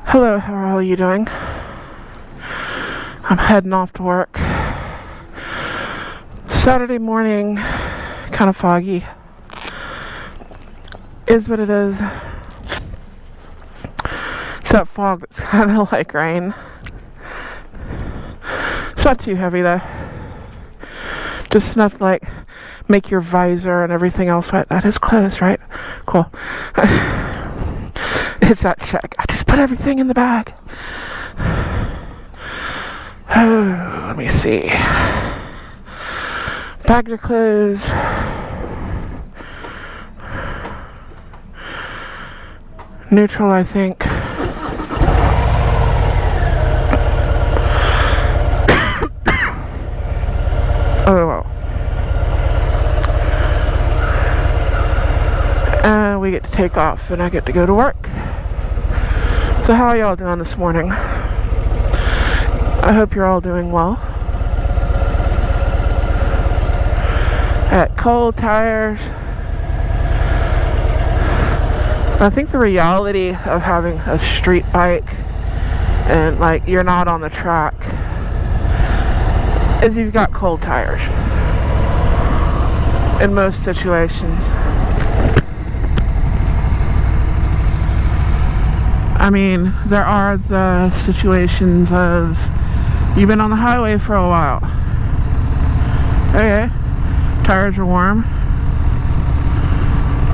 Hello, how are all you doing? I'm heading off to work. Saturday morning, kind of foggy. Is what it is. It's that fog that's kind of like rain. It's not too heavy though. Just enough to like make your visor and everything else wet. That is closed, right? Cool. It's that check. I just put everything in the bag. Oh, let me see. Bags are closed. Neutral, I think. Oh, well. And we get to take off and I get to go to work. So how are y'all doing this morning? I hope you're all doing well. At cold tires. I think the reality of having a street bike and like you're not on the track is you've got cold tires in most situations. I mean, there are the situations of you've been on the highway for a while. Okay, tires are warm.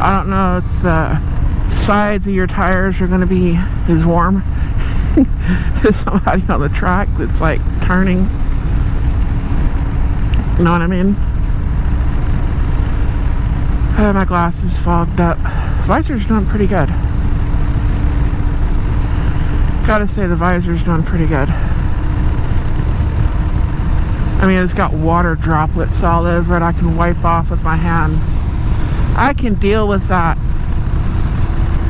I don't know if the sides of your tires are going to be as warm as somebody on the track that's like turning. You know what I mean? My glasses fogged up. Visor's doing pretty good. Gotta say the visor's doing pretty good. I mean, it's got water droplets all over it I can wipe off with my hand. I can deal with that.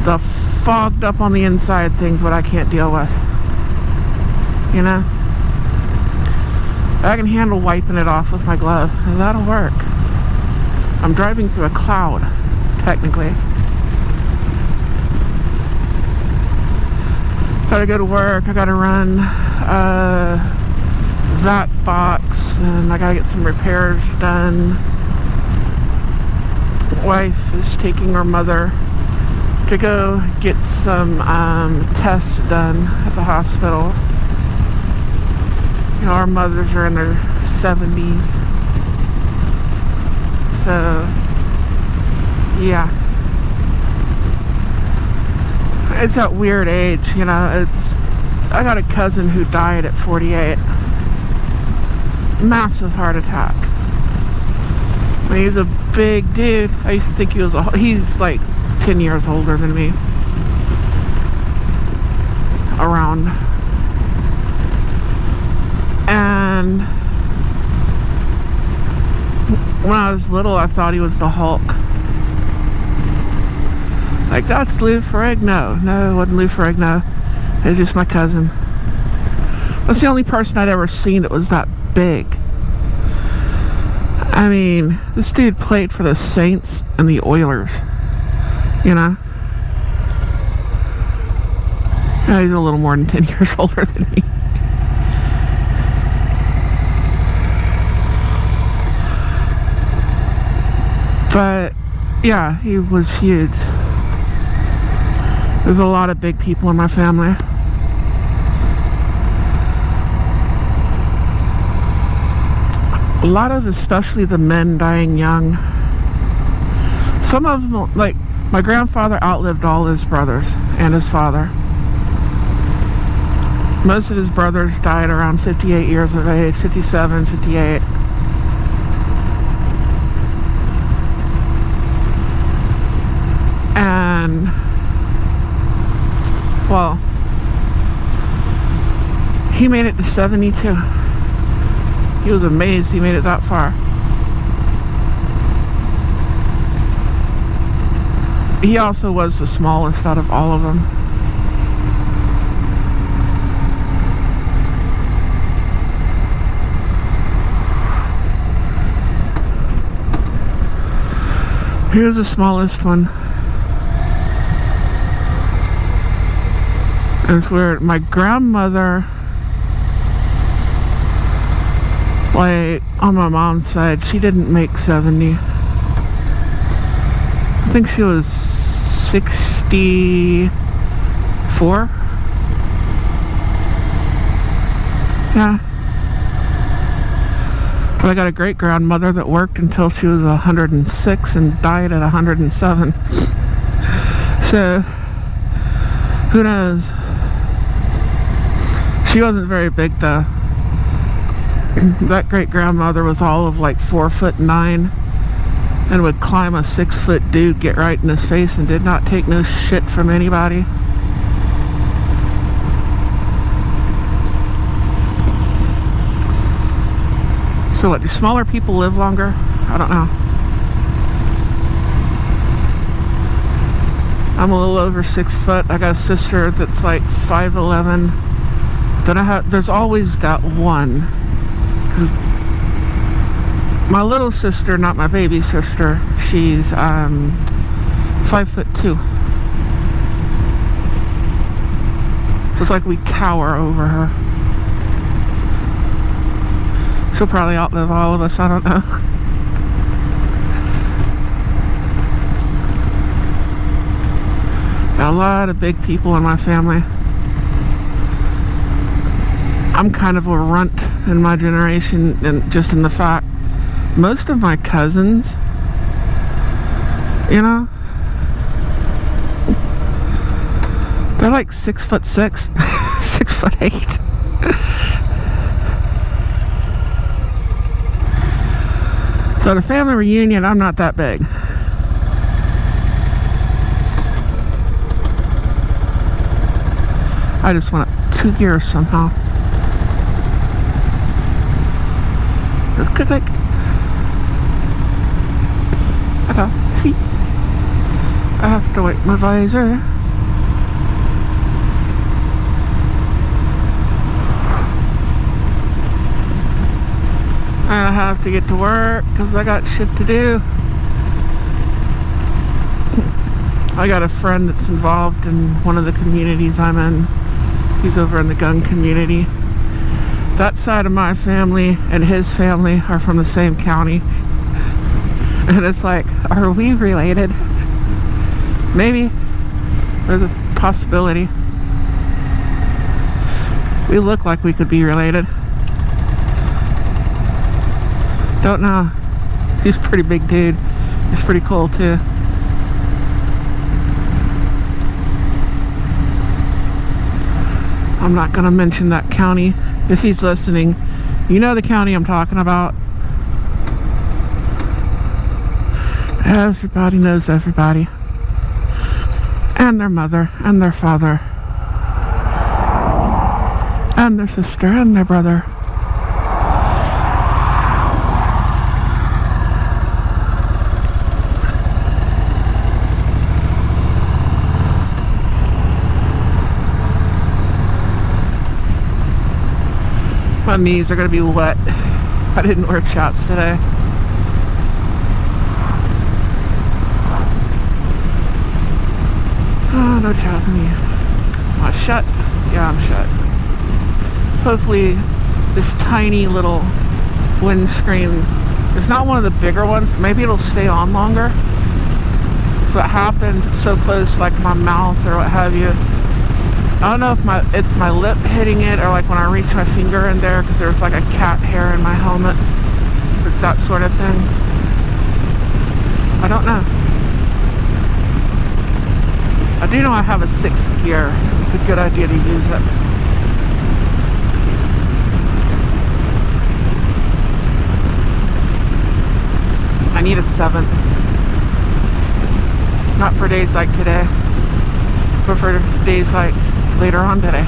The fogged up on the inside things what I can't deal with. You know? I can handle wiping it off with my glove. That'll work. I'm driving through a cloud, technically. Gotta go to work, I gotta run that box, and I gotta get some repairs done. Wife is taking her mother to go get some tests done at the hospital. You know, our mothers are in their 70s. So, yeah. It's that weird age, you know. I got a cousin who died at 48. Massive heart attack. I mean, he's a big dude. I used to think he's like 10 years older than me. Around. And when I was little, I thought he was the Hulk. Like, that's Lou Ferrigno. No, it wasn't Lou Ferrigno. It was just my cousin. That's the only person I'd ever seen that was that big. I mean, this dude played for the Saints and the Oilers. You know? Yeah, he's a little more than 10 years older than me. But, yeah, he was huge. There's a lot of big people in my family. A lot of, especially the men, dying young. Some of them, like, my grandfather outlived all his brothers and his father. Most of his brothers died around 58 years of age, 57, 58. And, well, he made it to 72. He was amazed he made it that far. He also was the smallest out of all of them. He was the smallest one. It's weird. My grandmother, like on my mom's side, she didn't make 70. I think she was 64. Yeah. But I got a great grandmother that worked until she was 106 and died at 107. So, who knows? She wasn't very big though. That great grandmother was all of like 4'9" and would climb a 6-foot dude, get right in his face, and did not take no shit from anybody. So what, do smaller people live longer? I don't know. I'm a little over 6 foot. I got a sister that's like 5'11". Then there's always that one. Because my little sister, not my baby sister, she's 5'2". So it's like we cower over her. She'll probably outlive all of us, I don't know. Got a lot of big people in my family. I'm kind of a runt in my generation, and just in the fact, most of my cousins, you know, they're like 6'6", 6'8". So at a family reunion, I'm not that big. I just want 2 gears somehow. Just click. Okay, see? I have to wipe my visor. I have to get to work because I got shit to do. I got a friend that's involved in one of the communities I'm in. He's over in the gun community. That side of my family and his family are from the same county. And it's like, are we related? Maybe. There's a possibility. We look like we could be related. Don't know. He's a pretty big dude. He's pretty cool too. I'm not gonna mention that county. If he's listening, you know the county I'm talking about. Everybody knows everybody. And their mother, and their father, and their sister, and their brother. My knees are going to be wet. I didn't wear chaps today. Oh, no chaps in me. Am I shut? Yeah, I'm shut. Hopefully this tiny little windscreen, it's not one of the bigger ones. Maybe it'll stay on longer. If it happens, it's so close, like my mouth or what have you. I don't know if it's my lip hitting it or like when I reach my finger in there because there's like a cat hair in my helmet. It's that sort of thing. I don't know. I do know I have a 6th gear. It's a good idea to use it. I need a 7th. Not for days like today, but for days like later on today,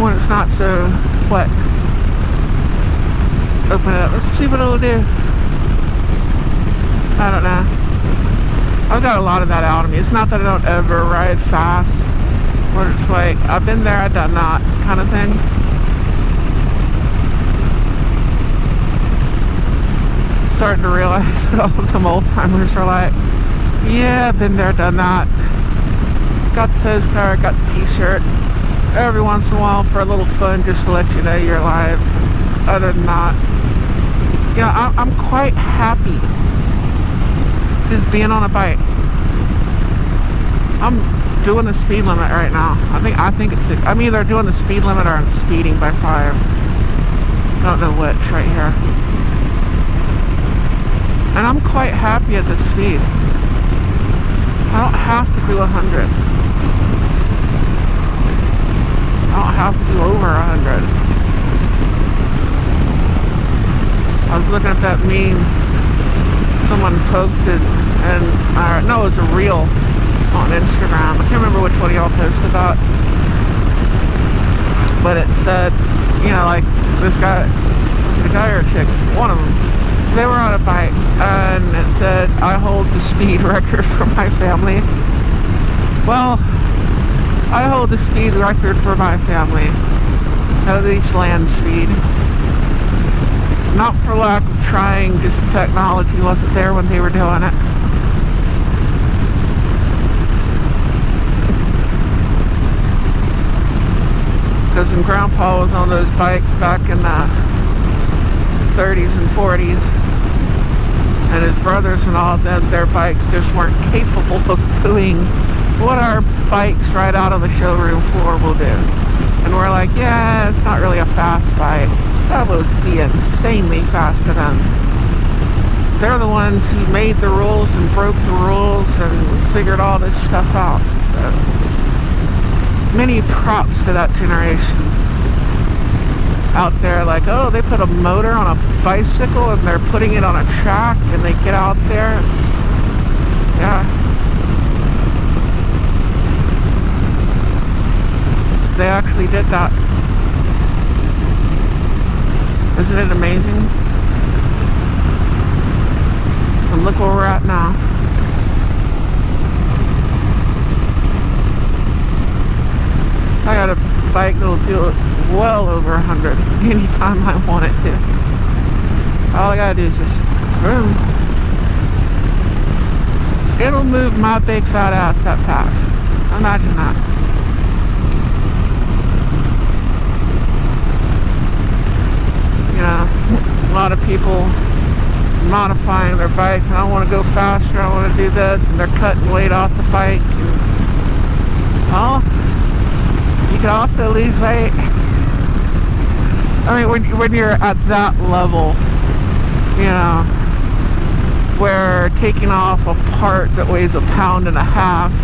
when it's not so wet. Open it up. Let's see what it'll do. I don't know. I've got a lot of that out of me. It's not that I don't ever ride fast, but it's like I've been there, I've done that kind of thing. Starting to realize that all of them old timers are like, yeah, I've been there, done that. got the postcard, got the t-shirt. Every once in a while for a little fun, just to let you know you're alive. Other than that, yeah, I'm quite happy just being on a bike. I'm doing the speed limit right now. I think it's, I'm either doing the speed limit or I'm speeding by 5. I don't know which right here. And I'm quite happy at this speed. I don't have to do 100. I don't have to do over 100. I was looking at that meme someone posted, and no, it was a reel on Instagram. I can't remember which one y'all posted that, but it said, you know, like this guy, was it a guy or a chick? One of them. They were on a bike, and it said, "I hold the speed record for my family." Well, I hold the speed record for my family. At least land speed. Not for lack of trying, just technology wasn't there when they were doing it. Because when Grandpa was on those bikes back in the 30s and 40s, and his brothers and all of them, their bikes just weren't capable of doing what our bikes right out of the showroom floor will do. And we're like, yeah, it's not really a fast bike. That would be insanely fast to them. They're the ones who made the rules and broke the rules and figured all this stuff out. So many props to that generation out there. Like, oh, they put a motor on a bicycle and they're putting it on a track and they get out there. Yeah. They actually did that. Isn't it amazing? And look where we're at now. I got a bike that'll do it well over 100 anytime I want it to. All I gotta do is just boom. It'll move my big fat ass that fast. Imagine that. A lot of people modifying their bikes, and I want to go faster, I want to do this, and they're cutting weight off the bike. And, well, you can also lose weight. I mean, when you're at that level, you know, where taking off a part that weighs 1.5 pounds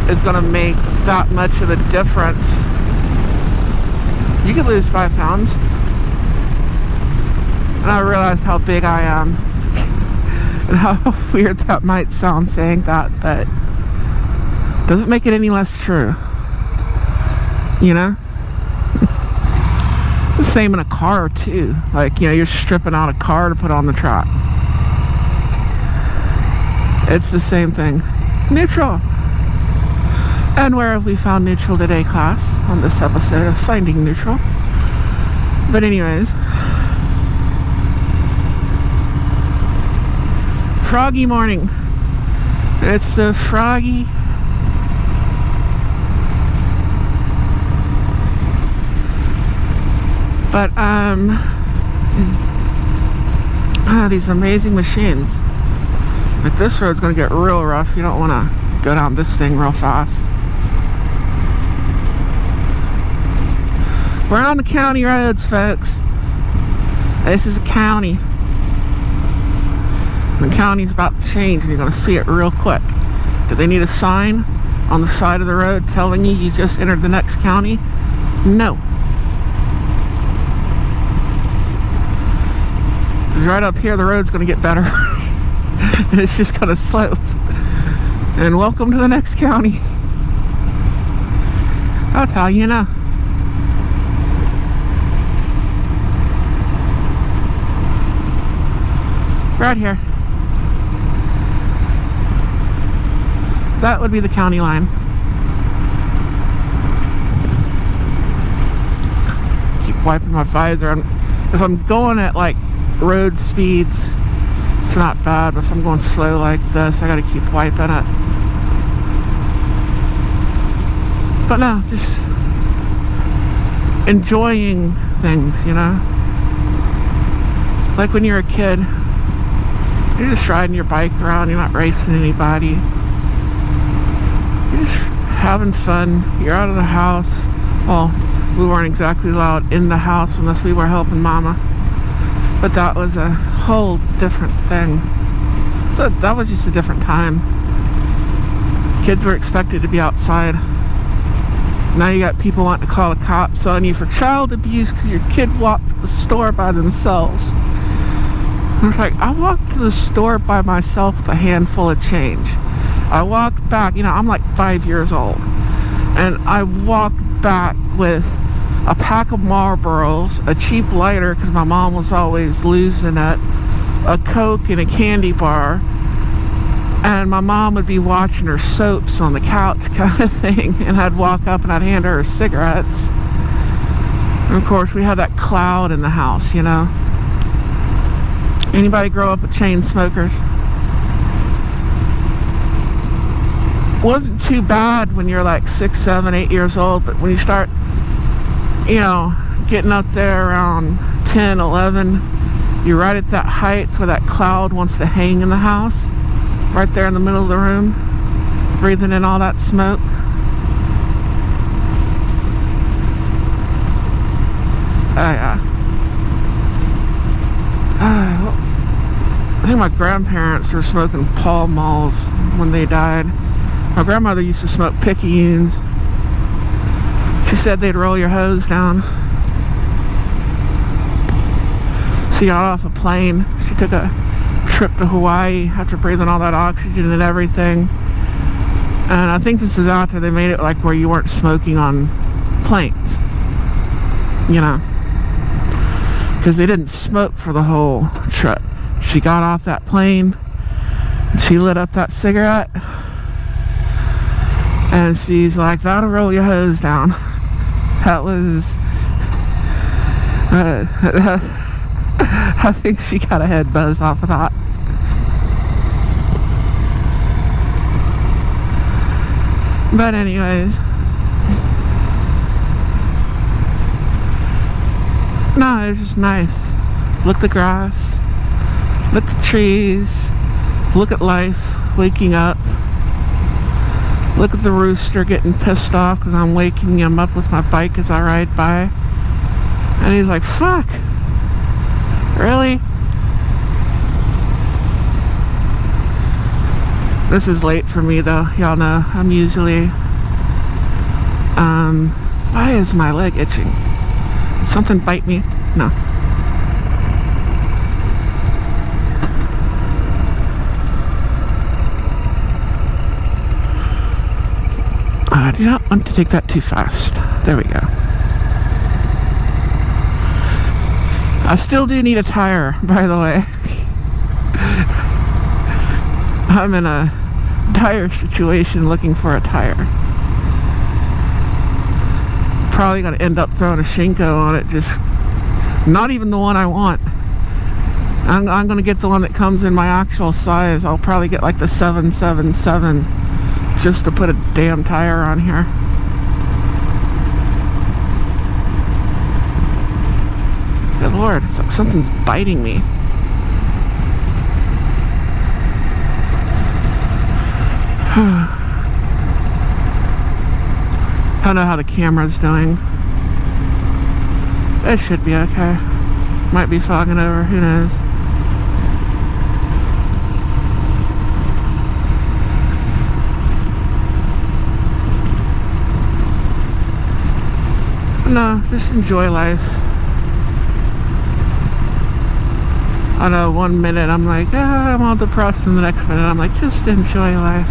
is going to make that much of a difference. You could lose 5 pounds. And I realized how big I am and how weird that might sound saying that, but doesn't make it any less true, you know? The same in a car too. Like, you know, you're stripping out a car to put on the track. It's the same thing. Neutral. And where have we found neutral today, class, on this episode of Finding Neutral? But anyways, froggy morning. It's the froggy but these amazing machines. But this road's gonna get real rough. You don't want to go down this thing real fast. We're on the county roads, folks. This is a county. The county's about to change and you're going to see it real quick. Do they need a sign on the side of the road telling you just entered the next county? No. Right up here the road's going to get better. And it's just going to slope. And welcome to the next county. That's how you know. Right here. That would be the county line. Keep wiping my visor. If I'm going at like road speeds, it's not bad. But if I'm going slow like this, I gotta keep wiping it. But no, just enjoying things, you know? Like when you're a kid, you're just riding your bike around, you're not racing anybody. You're just having fun. You're out of the house. Well, we weren't exactly allowed in the house unless we were helping Mama. But that was a whole different thing. So that was just a different time. Kids were expected to be outside. Now you got people wanting to call the cops on you for child abuse because your kid walked to the store by themselves. And it's like, I walked to the store by myself with a handful of change. I walked back, you know, I'm like 5 years old. And I walked back with a pack of Marlboros, a cheap lighter because my mom was always losing it, a Coke and a candy bar, and my mom would be watching her soaps on the couch kind of thing, and I'd walk up and I'd hand her cigarettes. And of course we had that cloud in the house, you know. Anybody grow up with chain smokers? Wasn't too bad when you're like 6, 7, 8 years old, but when you start, you know, getting up there around 10, 11, you're right at that height where that cloud wants to hang in the house, right there in the middle of the room, breathing in all that smoke. Oh yeah. I think my grandparents were smoking Pall Malls when they died. My grandmother used to smoke picayunes. She said they'd roll your hose down. She got off a plane. She took a trip to Hawaii after breathing all that oxygen and everything. And I think this is after they made it like where you weren't smoking on planes. You know. Because they didn't smoke for the whole trip. She got off that plane and she lit up that cigarette and she's like, that'll roll your hose down. That was I think she got a head buzz off of that. But anyways, no, it was just nice. Look at the grass, look at the trees, look at life, waking up. Look at the rooster getting pissed off because I'm waking him up with my bike as I ride by. And he's like, fuck, really? This is late for me though, y'all know. I'm usually, why is my leg itching? Did something bite me? No. I do not want to take that too fast. There we go. I still do need a tire, by the way. I'm in a tire situation looking for a tire. Probably gonna end up throwing a Shinko on it, just not even the one I want. I'm gonna get the one that comes in my actual size. I'll probably get like the 777 just to put a damn tire on here. Good Lord, it's like something's biting me. I don't know how the camera's doing. It should be okay. Might be fogging over, who knows. No, just enjoy life. I know 1 minute I'm like, I'm all depressed, and the next minute I'm like, just enjoy life.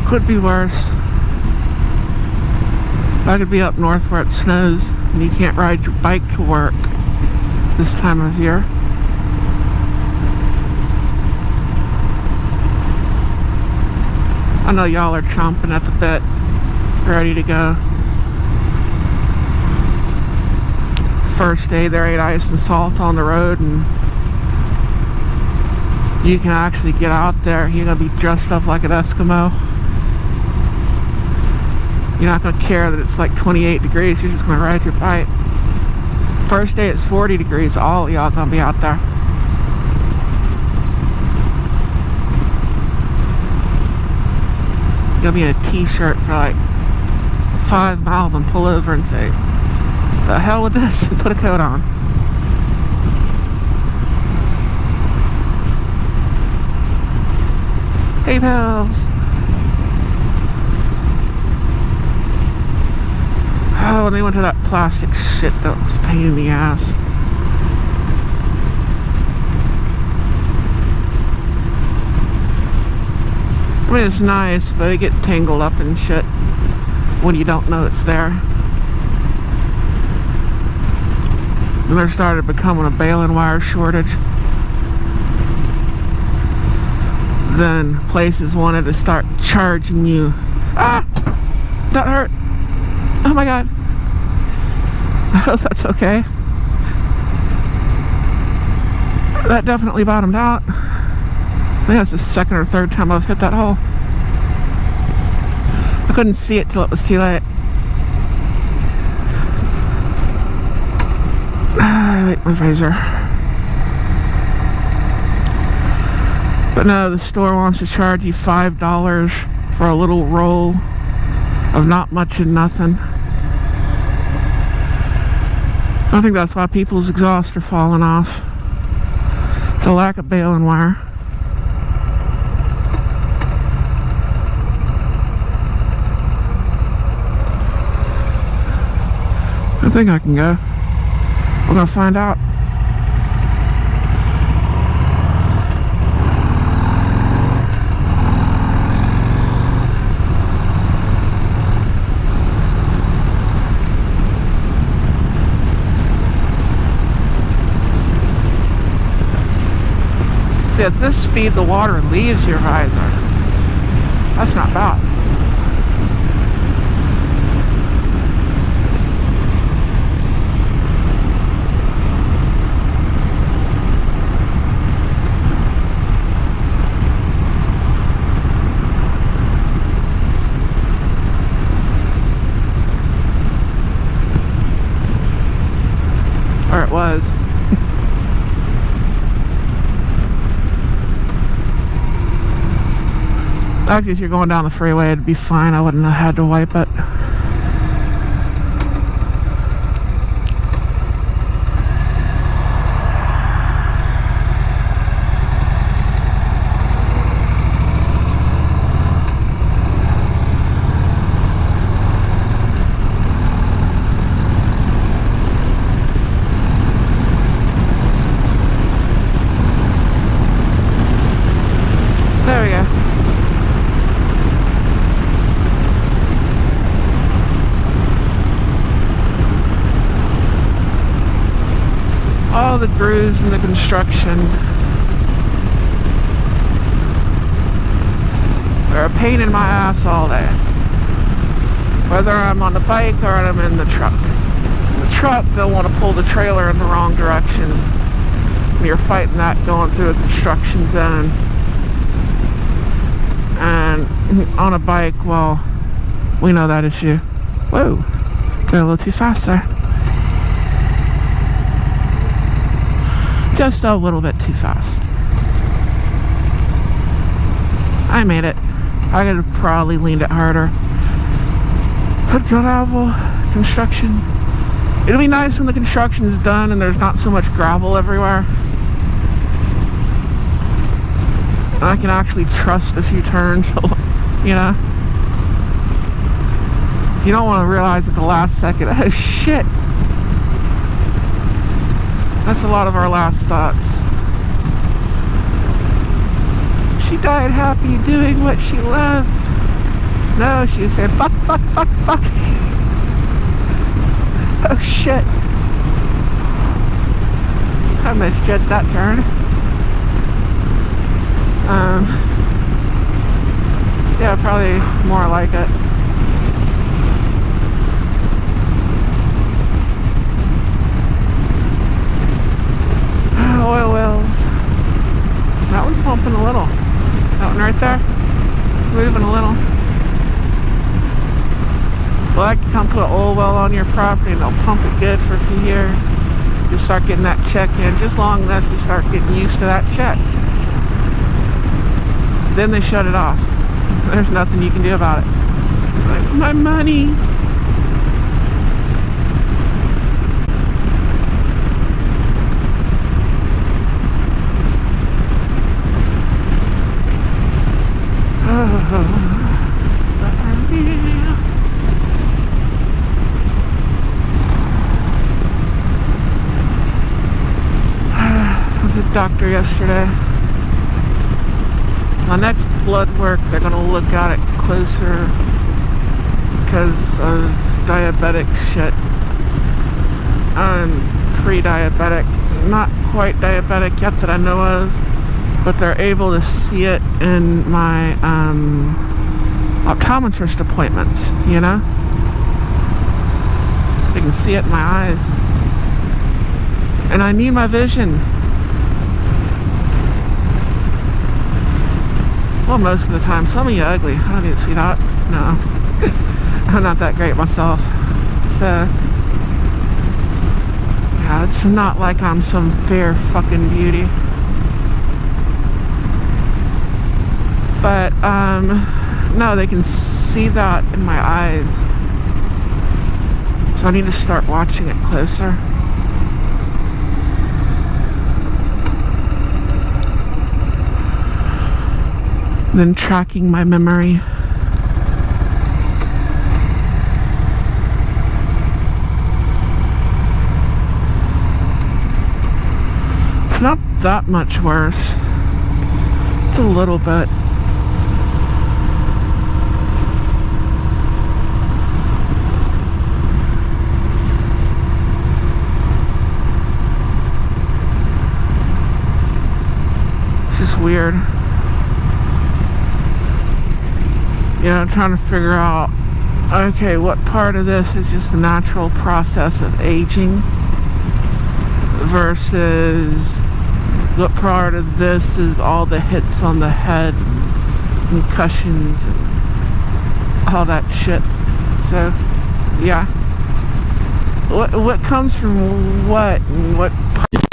Could be worse. I could be up north where it snows and you can't ride your bike to work this time of year. I know y'all are chomping at the bit ready to go. First day there ain't ice and salt on the road, and you can actually get out there. You're gonna be dressed up like an Eskimo. You're not gonna care that it's like 28 degrees. You're just gonna ride your bike. First day it's 40 degrees. All of y'all gonna be out there. You'll be in a t-shirt for like 5 miles and pull over and say, the hell with this, and put a coat on. Hey pals. Oh, and they went to that plastic shit that was a pain in the ass. I mean, it's nice, but they get tangled up in shit when you don't know it's there. And there started becoming a baling wire shortage. Then places wanted to start charging you. Ah! That hurt. Oh my god. I hope that's okay. That definitely bottomed out. I think that's the second or third time I've hit that hole. I couldn't see it till it was too late. Wait, my visor. But no, the store wants to charge you $5 for a little roll of not much and nothing. I think that's why people's exhausts are falling off. It's a lack of baling wire. I think I can go. We're gonna find out. See, at this speed the water leaves your visor. That's not bad. Or it was. Actually, if you're going down the freeway, it'd be fine. I wouldn't have had to wipe it. There we go. All the grooves and the construction are a pain in my ass all day. Whether I'm on the bike or I'm in the truck. In the truck, they'll want to pull the trailer in the wrong direction. And you're fighting that going through a construction zone. And on a bike, well, we know that issue. Whoa, got a little too fast there. Just a little bit too fast. I made it. I could have probably leaned it harder. But gravel, construction. It'll be nice when the construction is done and there's not so much gravel everywhere. And I can actually trust a few turns, you know? You don't want to realize at the last second, oh shit. That's a lot of our last thoughts. She died happy doing what she loved. No, she said, fuck, fuck, fuck, fuck. Oh shit. I misjudged that turn. Yeah, probably more like it. floating right there. It's moving a little. Well, I can come put an oil well on your property and they'll pump it good for a few years. You start getting that check in just long enough you start getting used to that check. Then they shut it off. There's nothing you can do about it. Like, my money. Doctor yesterday. My next blood work, they're going to look at it closer because of diabetic shit. I'm pre-diabetic, not quite diabetic yet that I know of, but they're able to see it in my optometrist appointments, you know? They can see it in my eyes. And I need my vision. Well, most of the time. Some of you ugly. I don't even see that. No. I'm not that great myself. So, yeah, it's not like I'm some fair fucking beauty. But, no, they can see that in my eyes. So I need to start watching it closer. Then tracking my memory. It's not that much worse. It's a little bit. It's just weird. Yeah, I'm trying to figure out, okay, what part of this is just the natural process of aging versus what part of this is all the hits on the head, concussions, and all that shit. So, yeah. What comes from what and what part?